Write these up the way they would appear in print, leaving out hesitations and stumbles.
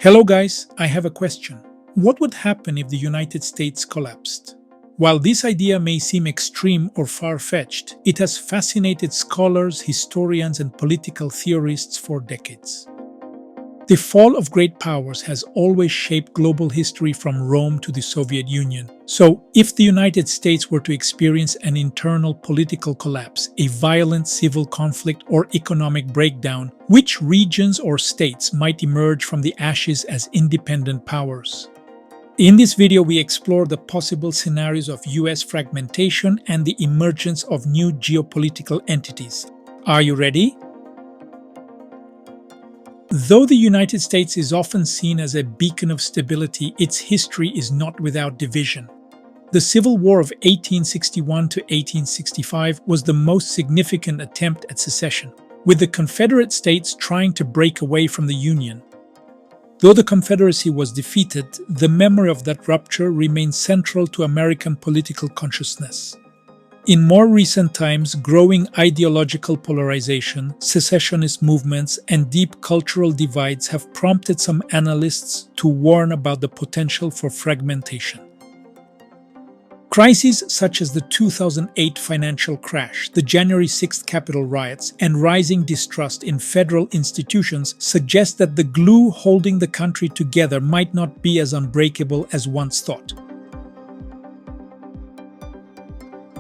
Hello guys, I have a question. What would happen if the United States collapsed? While this idea may seem extreme or far-fetched, it has fascinated scholars, historians, and political theorists for decades. The fall of great powers has always shaped global history from Rome to the Soviet Union. So, if the United States were to experience an internal political collapse, a violent civil conflict, or economic breakdown, which regions or states might emerge from the ashes as independent powers? In this video, we explore the possible scenarios of US fragmentation and the emergence of new geopolitical entities. Are you ready? Though the United States is often seen as a beacon of stability, its history is not without division. The Civil War of 1861 to 1865 was the most significant attempt at secession, with the Confederate States trying to break away from the Union. Though the Confederacy was defeated, the memory of that rupture remains central to American political consciousness. In more recent times, growing ideological polarization, secessionist movements, and deep cultural divides have prompted some analysts to warn about the potential for fragmentation. Crises such as the 2008 financial crash, the January 6th Capitol riots, and rising distrust in federal institutions suggest that the glue holding the country together might not be as unbreakable as once thought.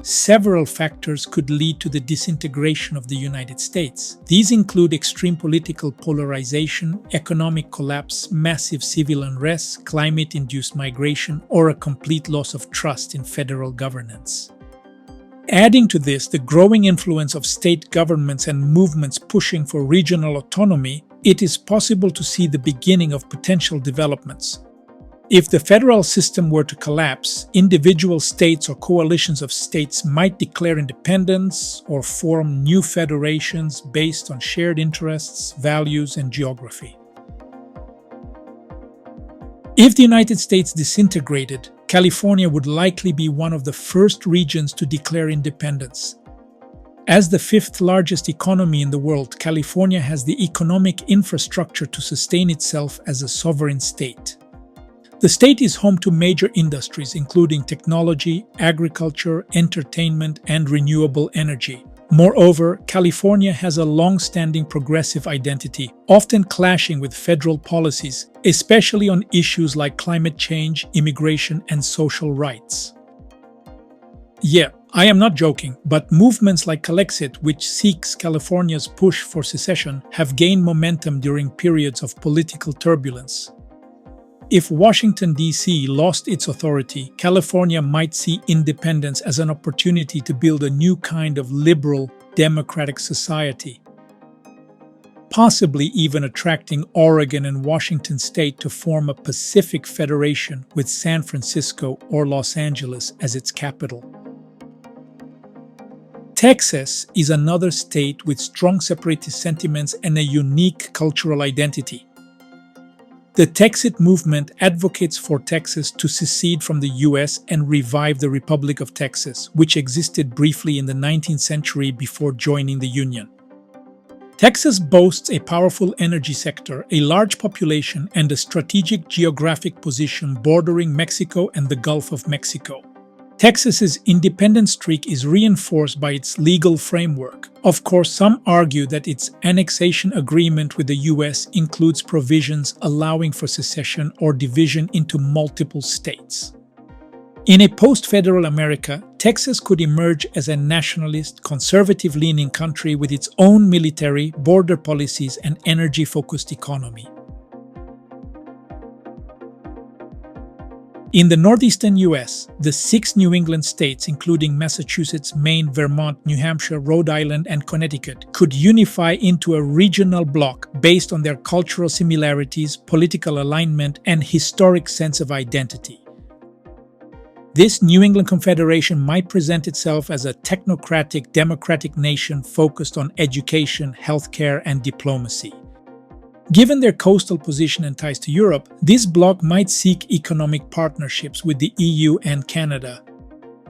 Several factors could lead to the disintegration of the United States. These include extreme political polarization, economic collapse, massive civil unrest, climate-induced migration, or a complete loss of trust in federal governance. Adding to this the growing influence of state governments and movements pushing for regional autonomy, it is possible to see the beginning of potential developments. If the federal system were to collapse, individual states or coalitions of states might declare independence or form new federations based on shared interests, values, and geography. If the United States disintegrated, California would likely be one of the first regions to declare independence. As the fifth largest economy in the world, California has the economic infrastructure to sustain itself as a sovereign state. The state is home to major industries including technology, agriculture, entertainment, and renewable energy. Moreover, California has a long-standing progressive identity, often clashing with federal policies, especially on issues like climate change, immigration, and social rights. Yeah, I am not joking, but movements like Calexit, which seeks California's push for secession, have gained momentum during periods of political turbulence. If Washington, D.C. lost its authority, California might see independence as an opportunity to build a new kind of liberal, democratic society, possibly even attracting Oregon and Washington State to form a Pacific Federation with San Francisco or Los Angeles as its capital. Texas is another state with strong separatist sentiments and a unique cultural identity. The Texit movement advocates for Texas to secede from the US and revive the Republic of Texas, which existed briefly in the 19th century before joining the Union. Texas boasts a powerful energy sector, a large population, and a strategic geographic position bordering Mexico and the Gulf of Mexico. Texas's independence streak is reinforced by its legal framework. Of course, some argue that its annexation agreement with the US includes provisions allowing for secession or division into multiple states. In a post-federal America, Texas could emerge as a nationalist, conservative-leaning country with its own military, border policies, and energy-focused economy. In the northeastern US, the 6 New England states, including Massachusetts, Maine, Vermont, New Hampshire, Rhode Island, and Connecticut, could unify into a regional bloc based on their cultural similarities, political alignment, and historic sense of identity. This New England Confederation might present itself as a technocratic, democratic nation focused on education, healthcare, and diplomacy. Given their coastal position and ties to Europe, this bloc might seek economic partnerships with the EU and Canada.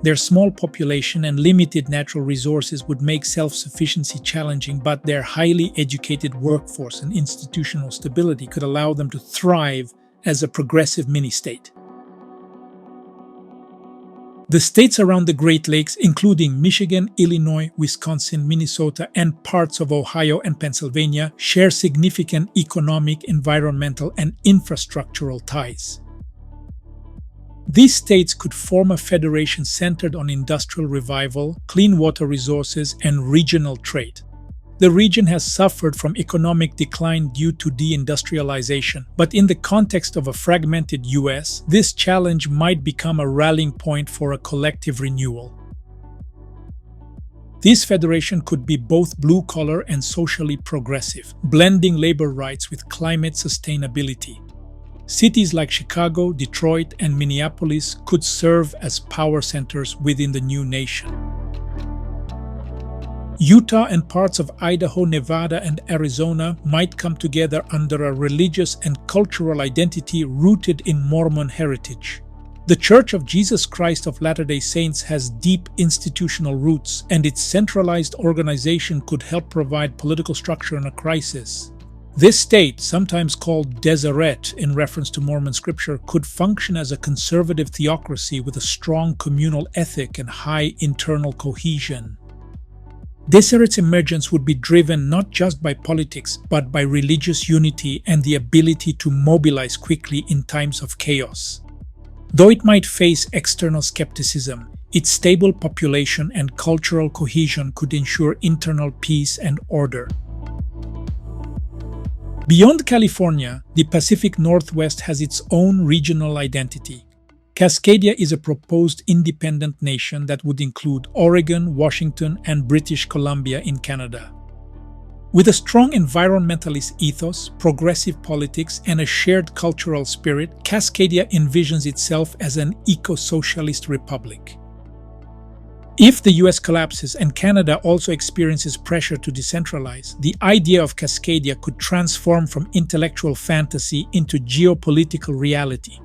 Their small population and limited natural resources would make self-sufficiency challenging, but their highly educated workforce and institutional stability could allow them to thrive as a progressive mini-state. The states around the Great Lakes, including Michigan, Illinois, Wisconsin, Minnesota, and parts of Ohio and Pennsylvania, share significant economic, environmental, and infrastructural ties. These states could form a federation centered on industrial revival, clean water resources, and regional trade. The region has suffered from economic decline due to deindustrialization, but in the context of a fragmented US, this challenge might become a rallying point for a collective renewal. This federation could be both blue-collar and socially progressive, blending labor rights with climate sustainability. Cities like Chicago, Detroit, and Minneapolis could serve as power centers within the new nation. Utah and parts of Idaho, Nevada, and Arizona might come together under a religious and cultural identity rooted in Mormon heritage. The Church of Jesus Christ of Latter-day Saints has deep institutional roots, and its centralized organization could help provide political structure in a crisis. This state, sometimes called Deseret in reference to Mormon scripture, could function as a conservative theocracy with a strong communal ethic and high internal cohesion. Deseret's emergence would be driven not just by politics, but by religious unity and the ability to mobilize quickly in times of chaos. Though it might face external skepticism, its stable population and cultural cohesion could ensure internal peace and order. Beyond California, the Pacific Northwest has its own regional identity. Cascadia is a proposed independent nation that would include Oregon, Washington, and British Columbia in Canada. With a strong environmentalist ethos, progressive politics, and a shared cultural spirit, Cascadia envisions itself as an eco-socialist republic. If the US collapses and Canada also experiences pressure to decentralize, the idea of Cascadia could transform from intellectual fantasy into geopolitical reality.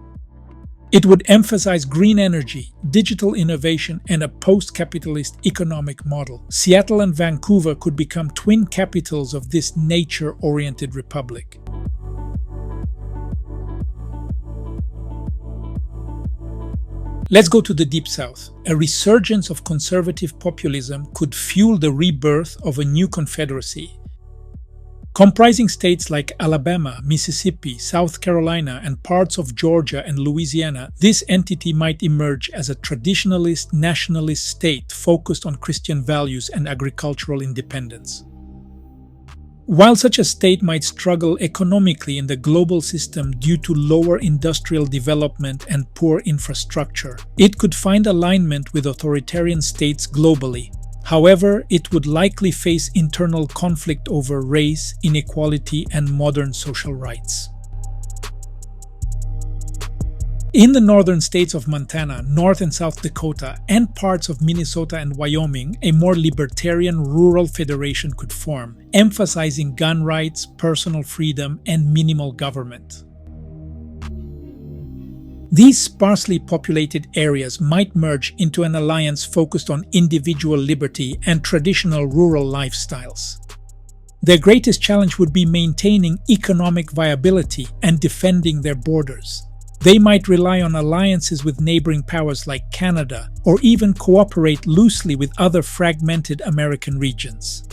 It would emphasize green energy, digital innovation, and a post-capitalist economic model. Seattle and Vancouver could become twin capitals of this nature-oriented republic. Let's go to the Deep South. A resurgence of conservative populism could fuel the rebirth of a new confederacy. Comprising states like Alabama, Mississippi, South Carolina, and parts of Georgia and Louisiana, this entity might emerge as a traditionalist, nationalist state focused on Christian values and agricultural independence. While such a state might struggle economically in the global system due to lower industrial development and poor infrastructure, it could find alignment with authoritarian states globally. However, it would likely face internal conflict over race, inequality, and modern social rights. In the northern states of Montana, North and South Dakota, and parts of Minnesota and Wyoming, a more libertarian rural federation could form, emphasizing gun rights, personal freedom, and minimal government. These sparsely populated areas might merge into an alliance focused on individual liberty and traditional rural lifestyles. Their greatest challenge would be maintaining economic viability and defending their borders. They might rely on alliances with neighboring powers like Canada, or even cooperate loosely with other fragmented American regions.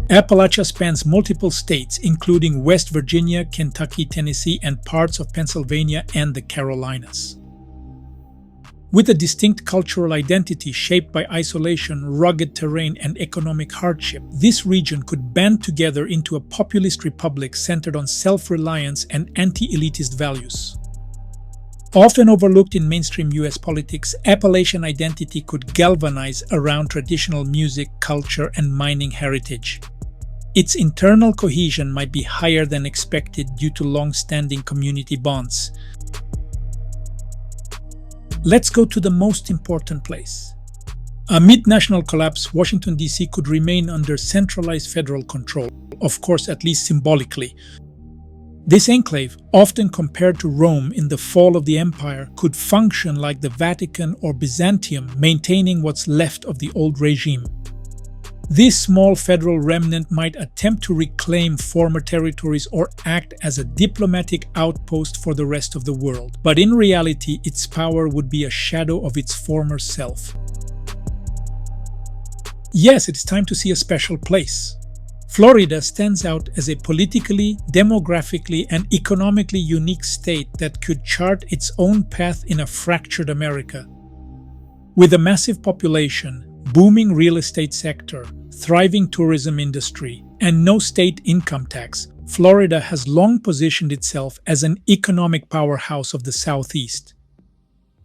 Appalachia spans multiple states, including West Virginia, Kentucky, Tennessee, and parts of Pennsylvania and the Carolinas. With a distinct cultural identity shaped by isolation, rugged terrain, and economic hardship, this region could band together into a populist republic centered on self-reliance and anti-elitist values. Often overlooked in mainstream US politics, Appalachian identity could galvanize around traditional music, culture, and mining heritage. Its internal cohesion might be higher than expected due to long-standing community bonds. Let's go to the most important place. Amid national collapse, Washington, D.C. could remain under centralized federal control, of course at least symbolically. This enclave, often compared to Rome in the fall of the empire, could function like the Vatican or Byzantium, maintaining what's left of the old regime. This small federal remnant might attempt to reclaim former territories or act as a diplomatic outpost for the rest of the world, but in reality its power would be a shadow of its former self. Yes, it's time to see a special place. Florida stands out as a politically, demographically, and economically unique state that could chart its own path in a fractured America. With a massive population, booming real estate sector, thriving tourism industry, and no state income tax, Florida has long positioned itself as an economic powerhouse of the Southeast.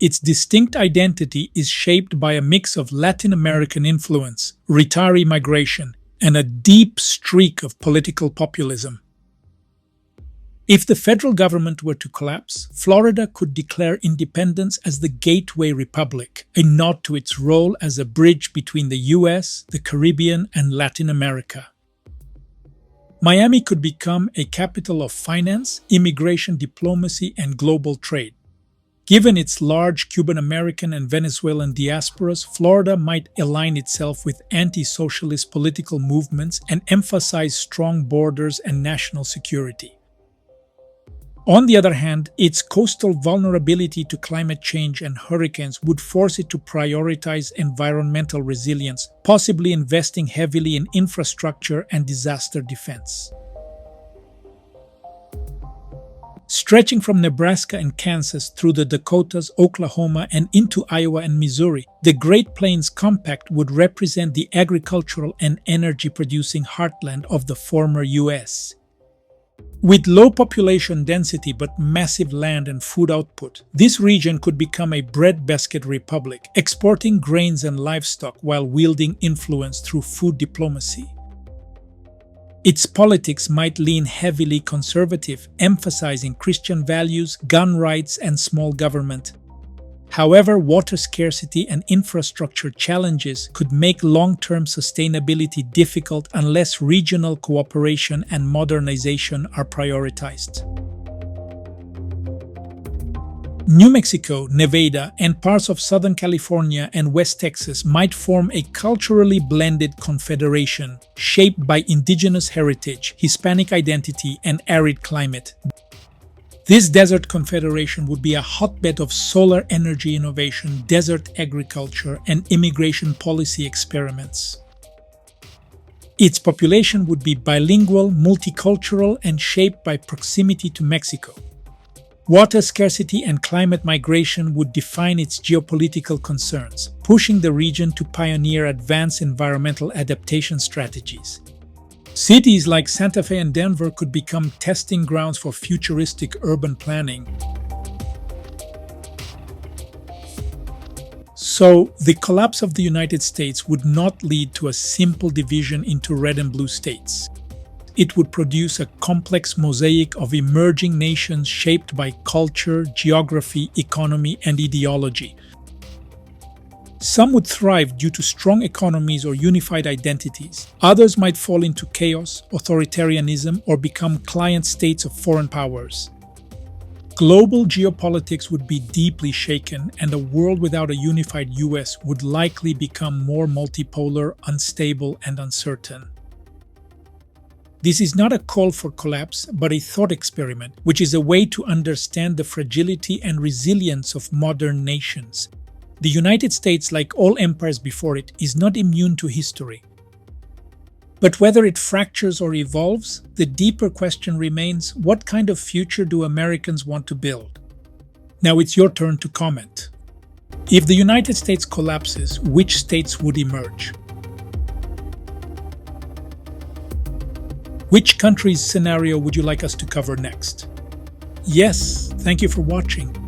Its distinct identity is shaped by a mix of Latin American influence, retiree migration, and a deep streak of political populism. If the federal government were to collapse, Florida could declare independence as the Gateway Republic, a nod to its role as a bridge between the US, the Caribbean, and Latin America. Miami could become a capital of finance, immigration, diplomacy, and global trade. Given its large Cuban-American and Venezuelan diasporas, Florida might align itself with anti-socialist political movements and emphasize strong borders and national security. On the other hand, its coastal vulnerability to climate change and hurricanes would force it to prioritize environmental resilience, possibly investing heavily in infrastructure and disaster defense. Stretching from Nebraska and Kansas through the Dakotas, Oklahoma, and into Iowa and Missouri, the Great Plains Compact would represent the agricultural and energy-producing heartland of the former U.S. With low population density but massive land and food output, this region could become a breadbasket republic, exporting grains and livestock while wielding influence through food diplomacy. Its politics might lean heavily conservative, emphasizing Christian values, gun rights, and small government. However, water scarcity and infrastructure challenges could make long-term sustainability difficult unless regional cooperation and modernization are prioritized. New Mexico, Nevada, and parts of Southern California and West Texas might form a culturally blended confederation shaped by indigenous heritage, Hispanic identity, and arid climate. This Desert Confederation would be a hotbed of solar energy innovation, desert agriculture, and immigration policy experiments. Its population would be bilingual, multicultural, and shaped by proximity to Mexico. Water scarcity and climate migration would define its geopolitical concerns, pushing the region to pioneer advanced environmental adaptation strategies. Cities like Santa Fe and Denver could become testing grounds for futuristic urban planning. So, the collapse of the United States would not lead to a simple division into red and blue states. It would produce a complex mosaic of emerging nations shaped by culture, geography, economy, and ideology. Some would thrive due to strong economies or unified identities. Others might fall into chaos, authoritarianism, or become client states of foreign powers. Global geopolitics would be deeply shaken, and a world without a unified US would likely become more multipolar, unstable, and uncertain. This is not a call for collapse, but a thought experiment, which is a way to understand the fragility and resilience of modern nations. The United States, like all empires before it, is not immune to history. But whether it fractures or evolves, the deeper question remains, what kind of future do Americans want to build? Now it's your turn to comment. If the United States collapses, which states would emerge? Which country's scenario would you like us to cover next? Yes, thank you for watching.